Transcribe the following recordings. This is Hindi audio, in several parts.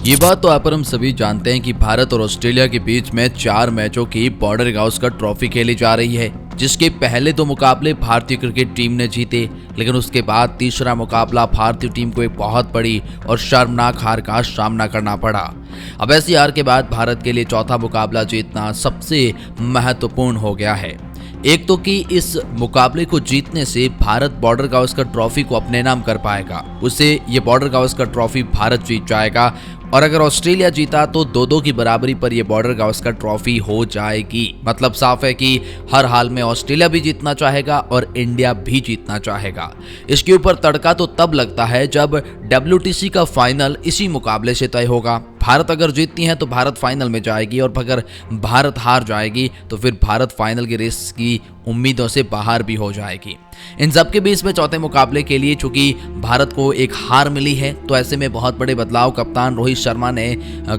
ये बात तो आप और हम सभी जानते हैं कि भारत और ऑस्ट्रेलिया के बीच में 4 मैचों की बॉर्डर गावस्कर ट्रॉफी खेली जा रही है, जिसके पहले 2 मुकाबले भारतीय क्रिकेट टीम ने जीते, लेकिन उसके बाद तीसरा मुकाबला भारतीय टीम को एक बहुत बड़ी और शर्मनाक हार का सामना करना पड़ा। अब ऐसी हार के बाद भारत के लिए चौथा मुकाबला जीतना सबसे महत्वपूर्ण हो गया है। एक तो कि इस मुकाबले को जीतने से भारत बॉर्डर गावस्कर ट्रॉफी को अपने नाम कर पाएगा, उससे ये बॉर्डर गावस्कर ट्रॉफी भारत जीत जाएगा, और अगर ऑस्ट्रेलिया जीता तो 2-2 की बराबरी पर यह बॉर्डर गावस्कर ट्रॉफी हो जाएगी। मतलब साफ है कि हर हाल में ऑस्ट्रेलिया भी जीतना चाहेगा और इंडिया भी जीतना चाहेगा। इसके ऊपर तड़का तो तब लगता है जब WTC का फाइनल इसी मुकाबले से तय होगा। भारत अगर जीतती है तो भारत फाइनल में जाएगी, और अगर भारत हार जाएगी तो फिर भारत फाइनल की रेस की उम्मीदों से बाहर भी हो जाएगी। इन सब के बीच में चौथे मुकाबले के लिए चूंकि भारत को एक हार मिली है, तो ऐसे में बहुत बड़े बदलाव कप्तान रोहित शर्मा ने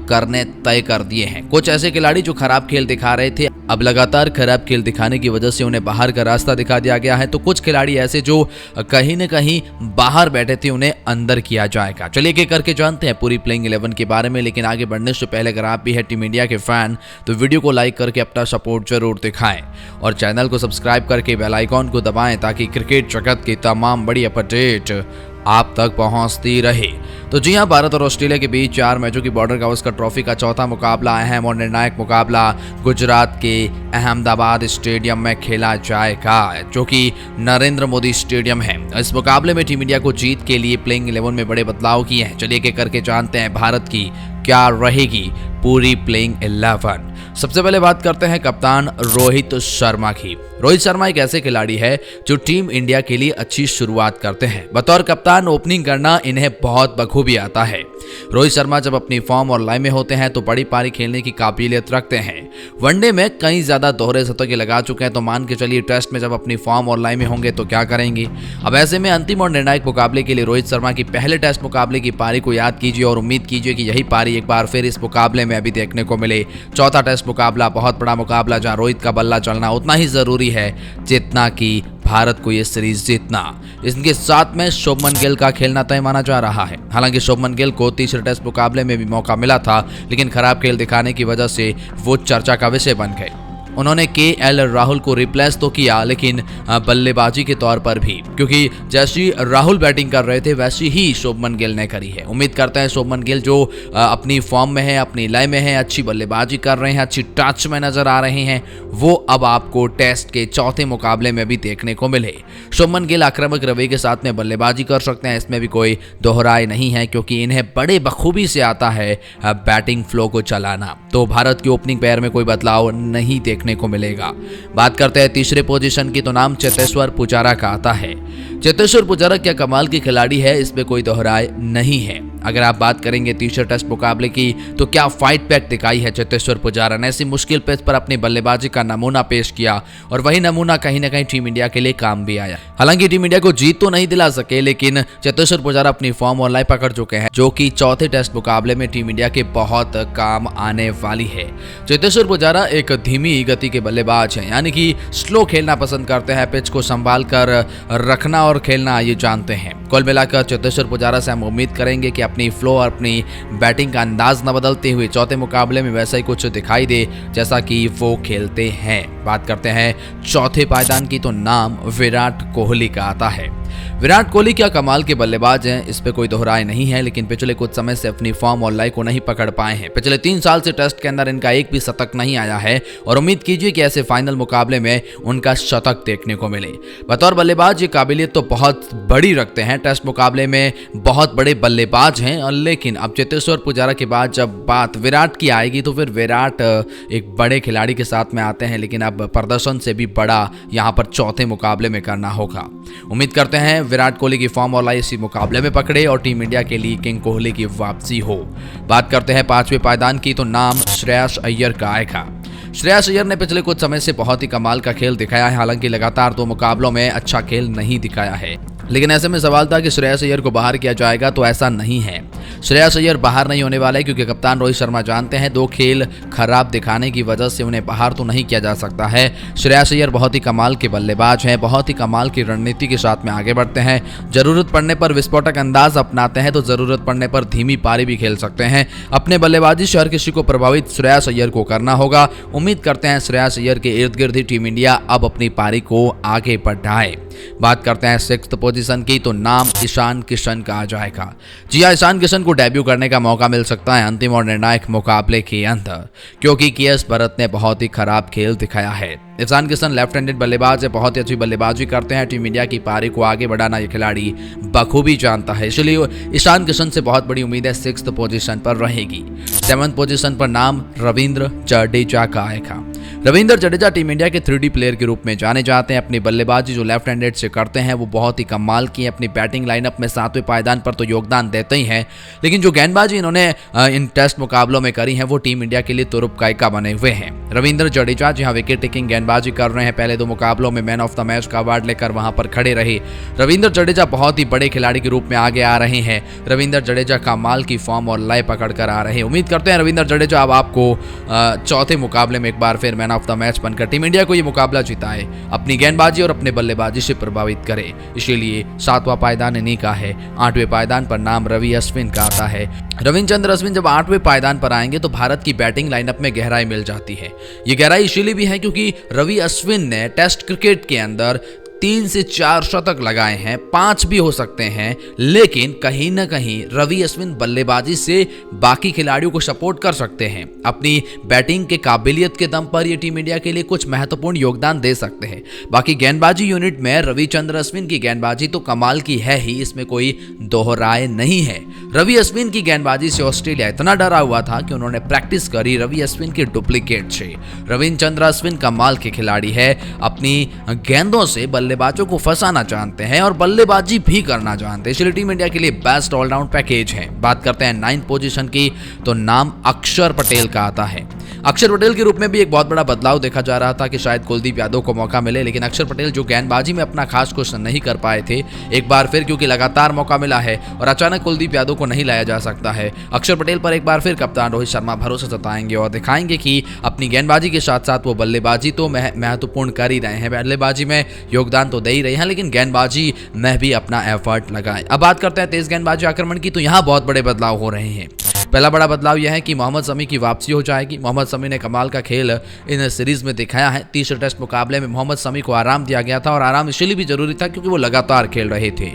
करने तय कर दिए हैं। कुछ ऐसे खिलाड़ी जो खराब खेल दिखा रहे थे, अब लगातार खराब खेल दिखाने की वजह से उन्हें बाहर का रास्ता दिखा दिया गया है, तो कुछ खिलाड़ी ऐसे जो कहीं न कहीं बाहर बैठे थे उन्हें अंदर किया जाएगा। चलिए एक करके जानते हैं पूरी प्लेइंग 11 के बारे में, लेकिन आगे बढ़ने से पहले अगर आप भी है टीम इंडिया के फैन तो वीडियो को लाइक करके अपना सपोर्ट जरूर दिखाएं और चैनल को सब्सक्राइब करके बेल आइकॉन को दबाएं ताकि क्रिकेट जगत की तमाम बड़ी अपडेट आप तक पहुंचती रहे। तो जी हां, भारत और ऑस्ट्रेलिया के बीच 4 मैचों की बॉर्डर गावस्कर ट्रॉफी का चौथा मुकाबला, अहम और निर्णायक मुकाबला गुजरात के अहमदाबाद स्टेडियम में खेला जाएगा, जो कि नरेंद्र मोदी स्टेडियम है। इस मुकाबले में टीम इंडिया को जीत के लिए प्लेइंग 11 में बड़े बदलाव किए हैं। चलिए एक करके जानते हैं भारत की क्या रहेगी पूरी प्लेइंग 11। सबसे पहले बात करते हैं कप्तान रोहित शर्मा की। रोहित शर्मा एक ऐसे खिलाड़ी है जो टीम इंडिया के लिए अच्छी शुरुआत करते हैं। बतौर कप्तान ओपनिंग करना इन्हें बहुत बखूबी आता है। रोहित शर्मा जब अपनी फॉर्म और लाइन में होते हैं तो बड़ी पारी खेलने की काबिलियत रखते हैं। वनडे में कई ज्यादा दोहरे शतक लगा चुके हैं, तो मान के चलिए टेस्ट में जब अपनी फॉर्म और लाइन में होंगे तो क्या करेंगे। अब ऐसे में अंतिम और निर्णायक मुकाबले के लिए रोहित शर्मा की पहले टेस्ट मुकाबले की पारी को याद कीजिए और उम्मीद कीजिए कि यही पारी एक बार फिर इस मुकाबले में अभी देखने को मिले। चौथा टेस्ट मुकाबला बहुत बड़ा मुकाबला, जहां रोहित का बल्ला चलना उतना ही जरूरी है जितना कि भारत को यह सीरीज जीतना। इसके साथ में शुभमन गिल का खेलना तय माना जा रहा है। हालांकि शुभमन गिल को तीसरे टेस्ट मुकाबले में भी मौका मिला था, लेकिन खराब खेल दिखाने की वजह से वो चर्चा का विषय बन गए। उन्होंने KL राहुल को रिप्लेस तो किया, लेकिन बल्लेबाजी के तौर पर भी, क्योंकि जैसी राहुल बैटिंग कर रहे थे वैसी ही शुभमन गिल ने करी है। उम्मीद करते हैं शुभमन गिल जो अपनी फॉर्म में है, अपनी लय में है, अच्छी बल्लेबाजी कर रहे हैं, अच्छी टच में नजर आ रहे हैं, वो अब आपको टेस्ट के चौथे मुकाबले में भी देखने को मिले। शुभमन गिल आक्रामक रवैये के साथ में बल्लेबाजी कर सकते हैं, इसमें भी कोई दोहराए नहीं है, क्योंकि इन्हें बड़े बखूबी से आता है बैटिंग फ्लो को चलाना। तो भारत की ओपनिंग पेयर में कोई बदलाव नहीं देखने को मिलेगा। बात करते हैं तीसरे पोजीशन की, तो नाम चेतेश्वर पुजारा का आता है। चेतेश्वर पुजारा क्या कमाल की खिलाड़ी है, इसमें कोई दोहराए नहीं है। अगर आप बात करेंगे तीसरे टेस्ट मुकाबले की, तो क्या फाइट पैक दिखाई है चेतेश्वर पुजारा ने। ऐसी मुश्किल पिच पर अपनी बल्लेबाजी का नमूना पेश किया और वही नमूना कहीं ना कहीं टीम इंडिया के लिए काम भी आया। हालांकि टीम इंडिया को जीत तो नहीं दिला सके, लेकिन चेतेश्वर पुजारा अपनी फॉर्म और लय पकड़ चुके हैं, जो कि चौथे टेस्ट मुकाबले में टीम इंडिया के बहुत काम आने वाली है। चेतेश्वर पुजारा एक धीमी गति के बल्लेबाज हैं, यानी कि स्लो खेलना पसंद करते हैं, पिच को संभाल कर रखना और खेलना ये जानते हैं। कुल मिलाकर चेतेश्वर पुजारा से हम उम्मीद करेंगे कि अपनी फ्लो और अपनी बैटिंग का अंदाज न बदलते हुए चौथे मुकाबले में वैसा ही कुछ दिखाई दे जैसा कि वो खेलते हैं। बात करते हैं चौथे पायदान की, तो नाम विराट कोहली का आता है। विराट कोहली क्या कमाल के बल्लेबाज हैं, इस पे कोई दोहराए नहीं है, लेकिन पिछले कुछ समय से अपनी फॉर्म और लय को नहीं पकड़ पाए हैं। पिछले 3 साल से टेस्ट के अंदर इनका एक भी शतक नहीं आया है, और उम्मीद कीजिए कि ऐसे फाइनल मुकाबले में उनका शतक देखने को मिले। बतौर बल्लेबाज ये काबिलियत तो बहुत बड़ी रखते हैं, टेस्ट मुकाबले में बहुत बड़े बल्लेबाज हैं, लेकिन अब चेतेश्वर पुजारा के बाद जब बात विराट की आएगी तो फिर विराट एक बड़े खिलाड़ी के साथ में आते हैं, लेकिन अब प्रदर्शन से भी बड़ा यहाँ पर चौथे मुकाबले में करना होगा। उम्मीद करते हैं विराट कोहली की फॉर्म और लय इसी मुकाबले में पकड़े और टीम इंडिया के लिए किंग कोहली की वापसी हो। बात करते हैं पांचवें पायदान की, तो नाम श्रेयस अय्यर का आएगा। श्रेयस अय्यर ने पिछले कुछ समय से बहुत ही कमाल का खेल दिखाया है, हालांकि लगातार 2 मुकाबलों में अच्छा खेल नहीं दिखाया है। लेकिन ऐसे में सवाल था कि श्रेयस अय्यर को बाहर किया जाएगा, तो ऐसा नहीं है। श्रेयस अय्यर बाहर नहीं होने वाला है, क्योंकि कप्तान रोहित शर्मा जानते हैं 2 खेल खराब दिखाने की वजह से उन्हें बाहर तो नहीं किया जा सकता है। श्रेयस अय्यर बहुत ही कमाल के बल्लेबाज हैं, बहुत ही कमाल की रणनीति के साथ में आगे बढ़ते हैं। जरूरत पड़ने पर विस्फोटक अंदाज अपनाते हैं, तो जरूरत पड़ने पर धीमी पारी भी खेल सकते हैं। अपने बल्लेबाजी से हर किसी को प्रभावित श्रेयस अय्यर को करना होगा। उम्मीद करते हैं श्रेयस अय्यर के इर्द गिर्द ही टीम इंडिया अब अपनी पारी को आगे बढ़ाए। बात करते हैं 6th पोजीशन की, तो नाम ईशान किशन का आ जाएगा। जी हां, ईशान किशन को डेब्यू करने का मौका मिल सकता है अंतिम और निर्णायक मुकाबले के अंदर, क्योंकि के.एस. भरत ने बहुत ही खराब खेल दिखाया है। ईशान किशन लेफ्ट हैंडेड बल्लेबाज है, बहुत ही अच्छी बल्लेबाजी करते हैं। टीम इंडिया की पारी को आगे बढ़ाना ये खिलाड़ी बखूबी जानता है, इसलिए ईशान किशन से बहुत बड़ी उम्मीद है 6th पोजीशन पर रहेगी। 7th पोजीशन पर नाम रविंद्र जडेजा का आएगा। रविंद्र जडेजा टीम इंडिया के 3D प्लेयर के रूप में जाने जाते हैं। अपनी बल्लेबाजी जो लेफ्ट हैंडेड से करते हैं वो बहुत ही कमाल की है। अपनी बैटिंग लाइनअप में 7वें पायदान पर तो योगदान देते ही हैं, लेकिन जो गेंदबाजी इन्होंने इन टेस्ट मुकाबलों में करी है वो टीम इंडिया के लिए तुरुप कायका बने हुए हैं। रविंद्र जडेजा जहां विकेट टेकिंग गेंदबाजी कर रहे हैं, पहले 2 मुकाबलों में मैन ऑफ द मैच का अवार्ड लेकर वहां पर खड़े रहे। रविंद्र जडेजा बहुत ही बड़े खिलाड़ी के रूप में आगे आ रहे हैं। रविंद्र जडेजा कमाल की फॉर्म और लय पकड़ कर आ रहे हैं। उम्मीद करते हैं रविंद्र जडेजा अब आपको 4थे मुकाबले में एक बार फिर मैन ऑफ द मैच बनकर टीम इंडिया को ये मुकाबला जिताए, अपनी गेंदबाजी और अपने बल्लेबाजी से प्रभावित करे। इसीलिए 7वां पायदान इन्हीं का है। 8वें पायदान पर नाम रवि अश्विन का आता है। रविचंद्र अश्विन जब 8वें पायदान पर आएंगे तो भारत की बैटिंग लाइनअप में गहराई मिल जाती है। ये गहराई इसीलिए भी है क्योंकि रवि अश्विन ने टेस्ट क्रिकेट के अंदर 3 से 4 शतक लगाए हैं, 5 भी हो सकते हैं, लेकिन कहीं ना कहीं रवि अश्विन बल्लेबाजी से बाकी खिलाड़ियों को सपोर्ट कर सकते हैं। अपनी बैटिंग के काबिलियत के दम पर ये टीम इंडिया के लिए कुछ महत्वपूर्ण योगदान दे सकते हैं। बाकी गेंदबाजी यूनिट में रविचंद्र अश्विन की गेंदबाजी तो कमाल की है ही, इसमें कोई दोहराए नहीं है। रवि अश्विन की गेंदबाजी से ऑस्ट्रेलिया इतना डरा हुआ था कि उन्होंने प्रैक्टिस करी रवि अश्विन के डुप्लीकेट से। रविचंद्र अश्विन कमाल के खिलाड़ी है, अपनी गेंदों से बल्लेबाजों को फंसाना जानते हैं और बल्लेबाजी भी करना जानते हैं, इसलिए टीम इंडिया के लिए बेस्ट ऑलराउंड पैकेज है। बात करते हैं 9th पोजीशन की, तो नाम अक्षर पटेल का आता है। अक्षर पटेल के रूप में भी एक बहुत बड़ा बदलाव देखा जा रहा था कि शायद कुलदीप यादव को मौका मिले, लेकिन अक्षर पटेल जो गेंदबाजी में अपना खास कुछ नहीं कर पाए थे, एक बार फिर क्योंकि लगातार मौका मिला है और अचानक कुलदीप यादव को नहीं लाया जा सकता है, अक्षर पटेल पर एक बार फिर कप्तान रोहित शर्मा भरोसा जताएंगे और दिखाएंगे कि अपनी गेंदबाजी के साथ साथ वो बल्लेबाजी तो महत्वपूर्ण कर ही रहे हैं। बल्लेबाजी में योगदान तो दे ही रहे हैं, लेकिन गेंदबाजी में भी अपना एफर्ट लगाएं। अब बात करते हैं तेज गेंदबाजी आक्रमण की, तो यहाँ बहुत बड़े बदलाव हो रहे हैं। पहला बड़ा बदलाव यह है कि मोहम्मद शमी की वापसी हो जाएगी। मोहम्मद शमी ने कमाल का खेल इन सीरीज में दिखाया है। तीसरे टेस्ट मुकाबले में मोहम्मद शमी को आराम दिया गया था और आराम इसलिए भी जरूरी था क्योंकि वो लगातार खेल रहे थे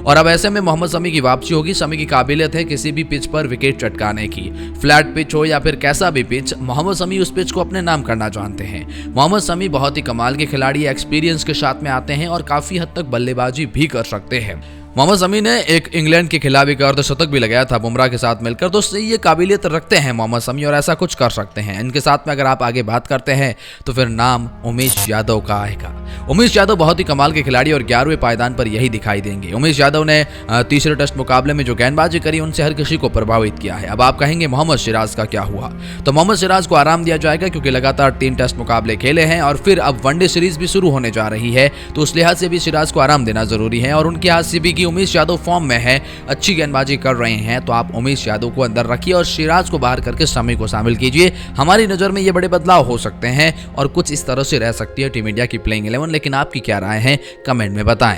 और अब ऐसे में मोहम्मद शमी की वापसी होगी। शमी की काबिलियत है किसी भी पिच पर विकेट चटकाने की, फ्लैट पिच हो या फिर कैसा भी पिच, मोहम्मद शमी उस पिच को अपने नाम करना जानते हैं। मोहम्मद शमी बहुत ही कमाल के खिलाड़ी, एक्सपीरियंस के साथ में आते हैं और काफी हद तक बल्लेबाजी भी कर सकते हैं। मोहम्मद शमी ने एक इंग्लैंड के खिलाफ एक अर्धशतक भी लगाया था बुमराह के साथ मिलकर, तो ये काबिलियत रखते हैं मोहम्मद शमी और ऐसा कुछ कर सकते हैं। इनके साथ में अगर आप आगे बात करते हैं तो फिर नाम उमेश यादव का आएगा। उमेश यादव बहुत ही कमाल के खिलाड़ी और 11वें पायदान पर यही दिखाई देंगे। उमेश यादव ने तीसरे टेस्ट मुकाबले में जो गेंदबाजी करी उनसे हर किसी को प्रभावित किया है। अब आप कहेंगे मोहम्मद सिराज का क्या हुआ, तो मोहम्मद सिराज को आराम दिया जाएगा क्योंकि लगातार 3 टेस्ट मुकाबले खेले हैं और फिर अब वनडे सीरीज भी शुरू होने जा रही है, तो उस लिहाज से भी सिराज को आराम देना जरूरी है। और उनके हाथ से भी कि उमेश यादव फॉर्म में है, अच्छी गेंदबाजी कर रहे हैं, तो आप उमेश यादव को अंदर रखिए और सिराज को बाहर करके शमी को शामिल कीजिए। हमारी नजर में ये बड़े बदलाव हो सकते हैं और कुछ इस तरह से रह सकती है टीम इंडिया की प्लेइंग 11, लेकिन आपकी क्या राय है कमेंट में बताएं।